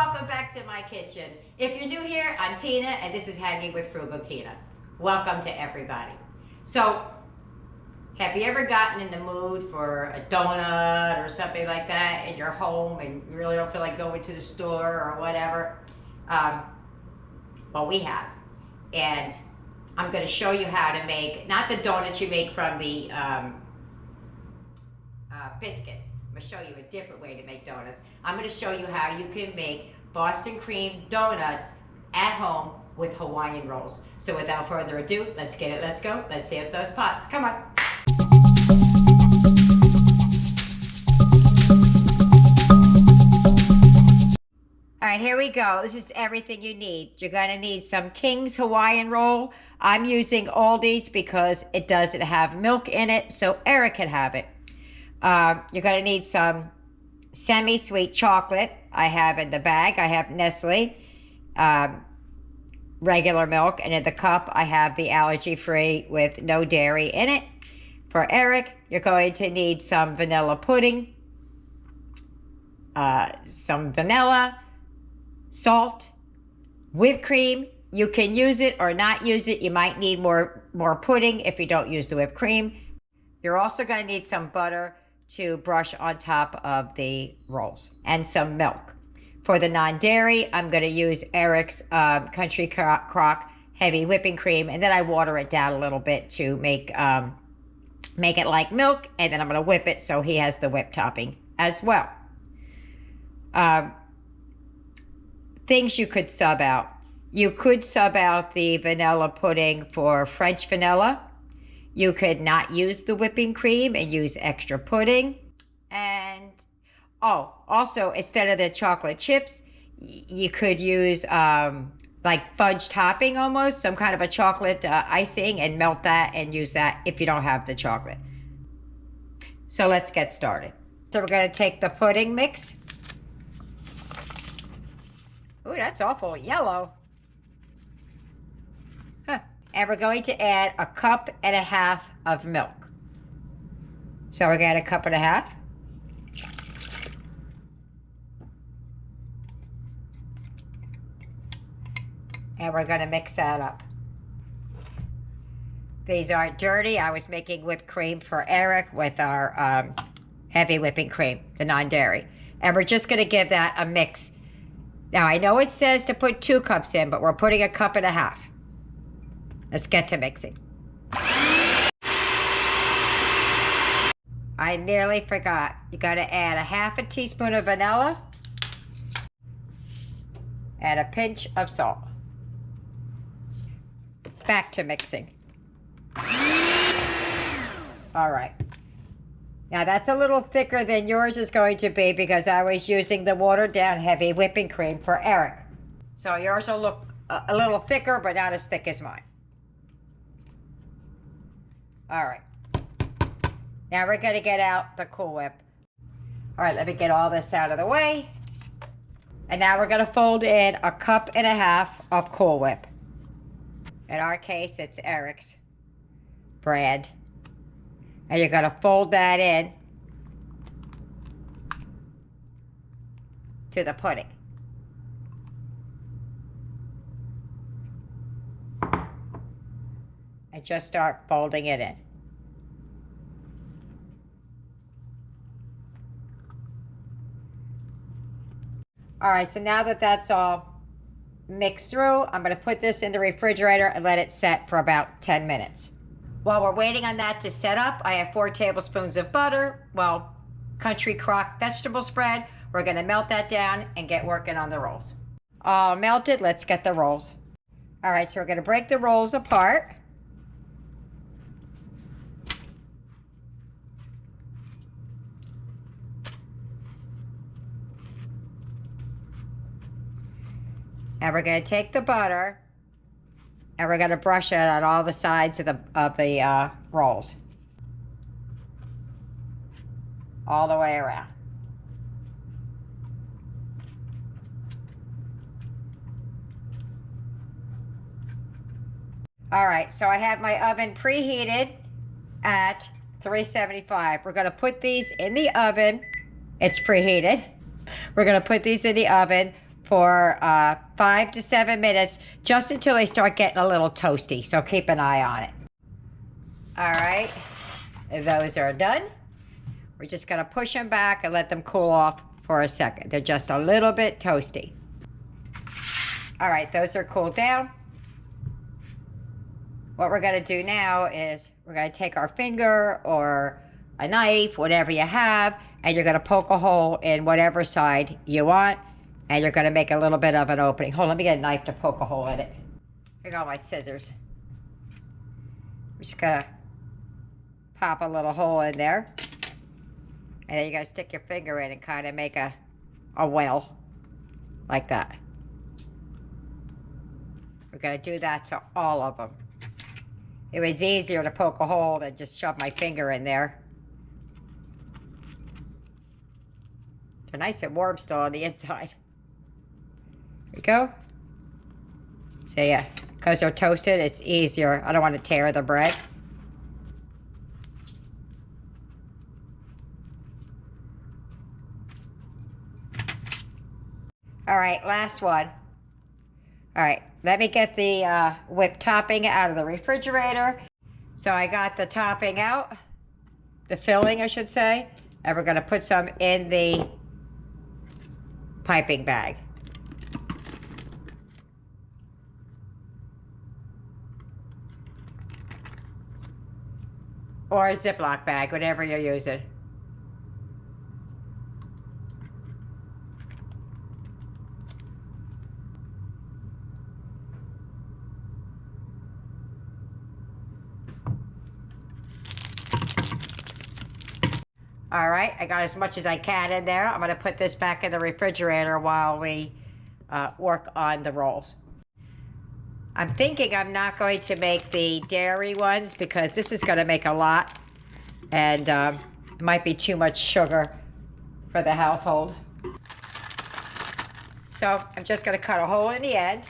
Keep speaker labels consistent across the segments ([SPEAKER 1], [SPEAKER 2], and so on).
[SPEAKER 1] welcome back to my kitchen. If you're new here, I'm Tina and this is Hanging with Frugal Tina. Welcome to everybody. So, have you ever gotten in the mood for a donut or something like that in your home and you really don't feel like going to the store or whatever? Well, we have. And I'm going to show you how to make, not the donuts you make from the biscuits. I'm going to show you a different way to make donuts. I'm going to show you how you can make Boston cream donuts at home with Hawaiian rolls. So without further ado, let's get it, let's go. Let's see if those pots, come on. All right, here we go. This is everything you need. You're going to need some King's Hawaiian roll. I'm using Aldi's because it doesn't have milk in it, so Eric can have it. You're going to need some semi-sweet chocolate. I have in the bag, I have Nestle, regular milk, and in the cup, I have the allergy-free with no dairy in it. For Eric, you're going to need some vanilla pudding, some vanilla, salt, whipped cream. You can use it or not use it. You might need more pudding if you don't use the whipped cream. You're also going to need some butter to brush on top of the rolls and some milk. For the non-dairy, I'm going to use Eric's Country Crock heavy whipping cream, and then I water it down a little bit to make it like milk, and then I'm going to whip it so he has the whipped topping as well. Things you could sub out. You could sub out the vanilla pudding for French vanilla. You could not use the whipping cream and use extra pudding. And, also, instead of the chocolate chips, you could use like fudge topping almost, some kind of a chocolate icing, and melt that and use that if you don't have the chocolate. So let's get started. So we're going to take the pudding mix. Ooh, that's awful yellow. Huh. And we're going to add 1.5 cups of milk. So we're going to add 1.5 cups. And we're going to mix that up. These aren't dirty. I was making whipped cream for Eric with our heavy whipping cream, the non-dairy. And we're just going to give that a mix. Now, I know it says to put 2 cups in, but we're putting 1.5 cups. Let's get to mixing. I nearly forgot. You got to add 1/2 teaspoon of vanilla and a pinch of salt. Back to mixing. All right. Now that's a little thicker than yours is going to be because I was using the watered down heavy whipping cream for Eric. So yours will look a little thicker, but not as thick as mine. All right. Now we're going to get out the Cool Whip. All right, let me get all this out of the way. And now we're going to fold in 1.5 cups of Cool Whip. In our case, it's Eric's brand. And you're going to fold that in to the pudding. And just start folding it in. All right, so now that that's all mixed through, I'm going to put this in the refrigerator and let it set for about 10 minutes. While we're waiting on that to set up, I have 4 tablespoons of butter, Country Crock vegetable spread. We're going to melt that down and get working on the rolls. All melted, let's get the rolls. All right, so we're going to break the rolls apart. And we're going to take the butter and we're going to brush it on all the sides of the rolls. All the way around. All right, so I have my oven preheated at 375. We're going to put these in the oven. It's preheated. We're going to put these in the oven for 5 to 7 minutes, just until they start getting a little toasty. So keep an eye on it. All right, those are done. We're just gonna push them back and let them cool off for a second. They're just a little bit toasty. All right, those are cooled down. What we're gonna do now is we're gonna take our finger or a knife, whatever you have, and you're gonna poke a hole in whatever side you want, and you're gonna make a little bit of an opening. Hold on, let me get a knife to poke a hole in it. Here go my scissors. We're just gonna pop a little hole in there, and then you gotta stick your finger in and kind of make a well, like that. We're gonna do that to all of them. It was easier to poke a hole than just shove my finger in there. They're nice and warm still on the inside. There you go. So yeah, because they're toasted, it's easier. I don't want to tear the bread. All right, last one. All right, let me get the whipped topping out of the refrigerator. So I got the topping out, the filling, I should say, and we're gonna put some in the piping bag. Or a Ziploc bag, whatever you're using. All right, I got as much as I can in there. I'm gonna put this back in the refrigerator while we work on the rolls. I'm thinking I'm not going to make the dairy ones because this is gonna make a lot, and it might be too much sugar for the household. So I'm just gonna cut a hole in the end.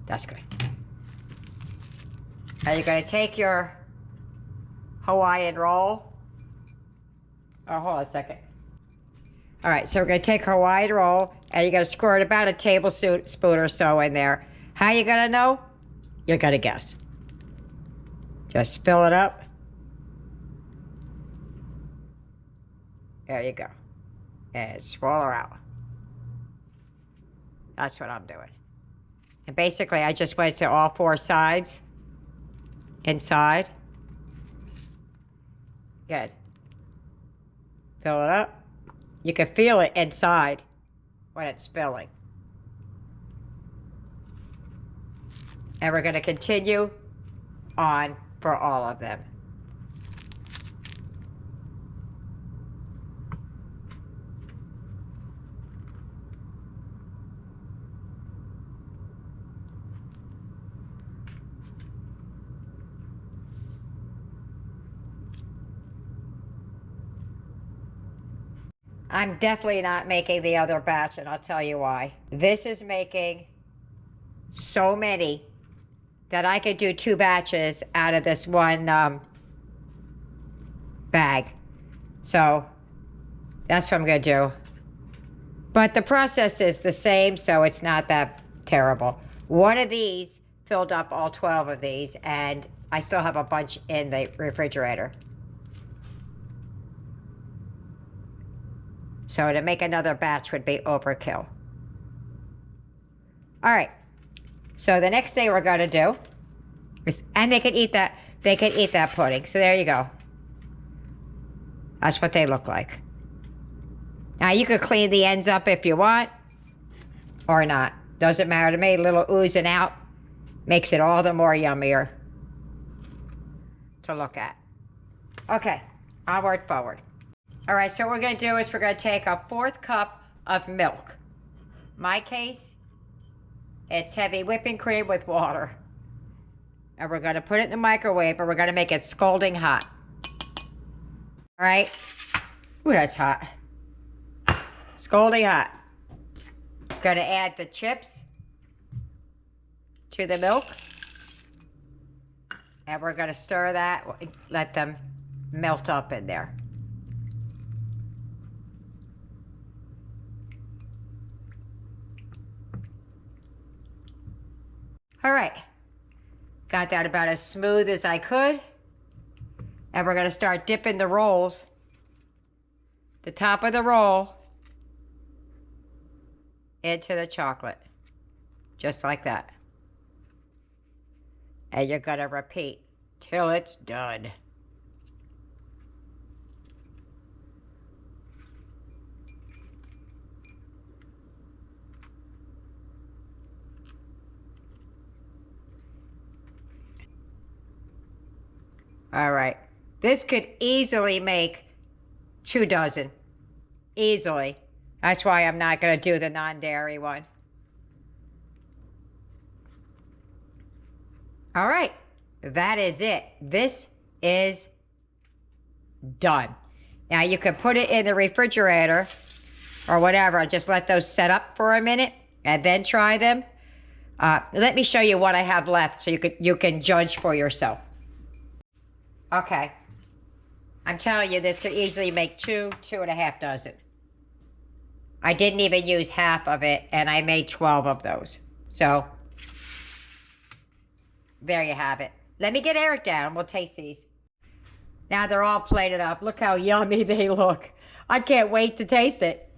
[SPEAKER 1] That's good. Now you're gonna take your Hawaiian roll. Oh, hold on a second. All right, so we're gonna take Hawaiian roll and you're gonna squirt about a tablespoon or so in there. How you gonna know? You're gonna guess. Just fill it up. There you go. And swirl her out. That's what I'm doing. And basically, I just went to all 4 sides, inside. Good. Fill it up. You can feel it inside when it's filling. And we're going to continue on for all of them. I'm definitely not making the other batch, and I'll tell you why. This is making so many that I could do 2 batches out of this one bag. So that's what I'm gonna do. But the process is the same, so it's not that terrible. One of these filled up all 12 of these, and I still have a bunch in the refrigerator. So to make another batch would be overkill. All right. So the next thing we're gonna do is, and they can eat that pudding. So there you go. That's what they look like. Now you could clean the ends up if you want, or not. Doesn't matter to me. A little oozing out makes it all the more yummier to look at. Okay, onward, forward. All right, so what we're gonna do is we're gonna take a 1/4 cup of milk. My case, it's heavy whipping cream with water. And we're gonna put it in the microwave, but we're gonna make it scalding hot. All right, ooh, that's hot. Scalding hot. Gonna add the chips to the milk. And we're going to stir that, let them melt up in there. All right. Got that about as smooth as I could. And we're going to start dipping the rolls. The top of the roll into the chocolate. Just like that. And you're going to repeat till it's done. All right. This could easily make 2 dozen. Easily. That's why I'm not going to do the non-dairy one. All right. That is it. This is done. Now you can put it in the refrigerator or whatever. Just let those set up for a minute and then try them. Let me show you what I have left so you can judge for yourself. Okay. I'm telling you, this could easily make 2.5 dozen. I didn't even use half of it, and I made 12 of those. So, there you have it. Let me get Eric down. We'll taste these. Now they're all plated up. Look how yummy they look. I can't wait to taste it.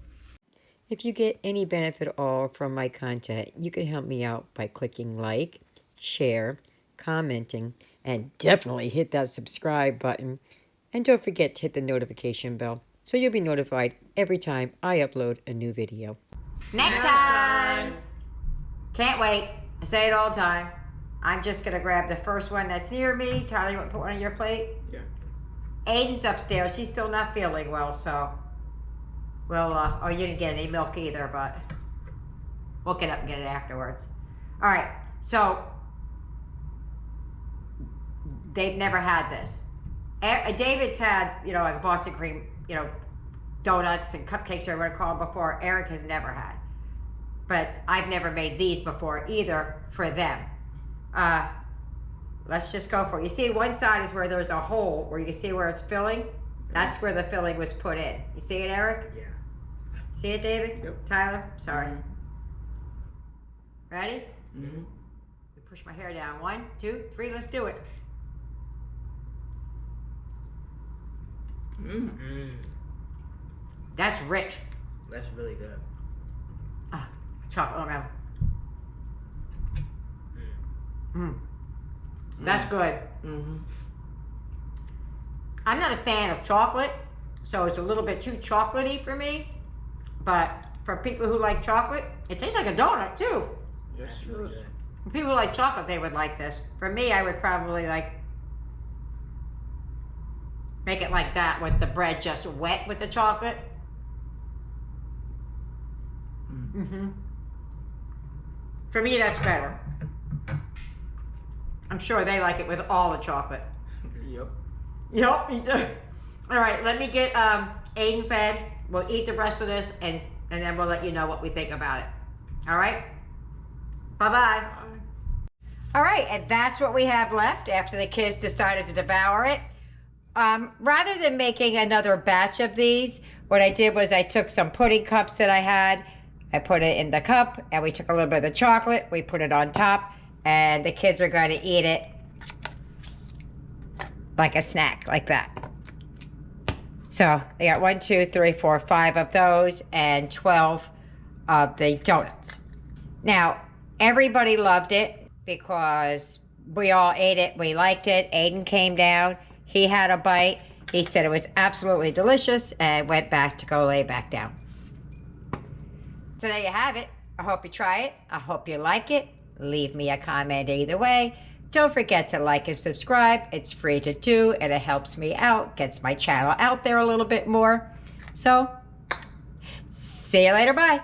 [SPEAKER 2] If you get any benefit at all from my content, you can help me out by clicking like, share, commenting, and definitely hit that subscribe button. And don't forget to hit the notification bell so you'll be notified every time I upload a new video.
[SPEAKER 1] Snack time! Can't wait. I say it all the time. I'm just going to grab the first one that's near me. Tyler, you want to put one on your plate?
[SPEAKER 3] Yeah.
[SPEAKER 1] Aiden's upstairs. He's still not feeling well, so we'll, oh, you didn't get any milk either, but we'll get up and get it afterwards. All right, so they've never had this. David's had, you know, like Boston cream, you know, donuts and cupcakes, or whatever you call them before. Eric has never had. But I've never made these before either for them. Let's just go for it. You see, one side is where there's a hole where you can see where it's filling. That's where the filling was put in. You see it, Eric?
[SPEAKER 3] Yeah.
[SPEAKER 1] See it, David?
[SPEAKER 3] Yep.
[SPEAKER 1] Tyler? Sorry.
[SPEAKER 3] Mm-hmm.
[SPEAKER 1] Ready?
[SPEAKER 3] Mm-hmm.
[SPEAKER 1] Push my hair down. 1, 2, 3, let's do it.
[SPEAKER 3] Mm-hmm.
[SPEAKER 1] That's rich.
[SPEAKER 3] That's really good.
[SPEAKER 1] Chocolate milk. That's good.
[SPEAKER 3] Mm-hmm.
[SPEAKER 1] I'm not a fan of chocolate, so it's a little bit too chocolatey for me. But for people who like chocolate, it tastes like a donut too.
[SPEAKER 3] That's really good.
[SPEAKER 1] For people who like chocolate, they would like this. For me, I would probably like make it like that with the bread just wet with the chocolate. Mm-hmm. For me, that's better. I'm sure they like it with all the chocolate.
[SPEAKER 3] Yep.
[SPEAKER 1] Yep, me too. All right, let me get Aiden fed. We'll eat the rest of this, and then we'll let you know what we think about it. All right? Bye-bye. All right, and that's what we have left after the kids decided to devour it. Rather than making another batch of these, what I did was I took some pudding cups that I had, I put it in the cup, and we took a little bit of the chocolate, we put it on top, and the kids are going to eat it like a snack, like that. So they got 1, 2, 3, 4, 5 of those, and 12 of the donuts. Now, everybody loved it because we all ate it, we liked it. Aiden came down, he had a bite, he said it was absolutely delicious, and went back to go lay back down. So there you have it. I hope you try it. I hope you like it. Leave me a comment either way. Don't forget to like and subscribe. It's free to do, and it helps me out, gets my channel out there a little bit more. So, see you later. Bye.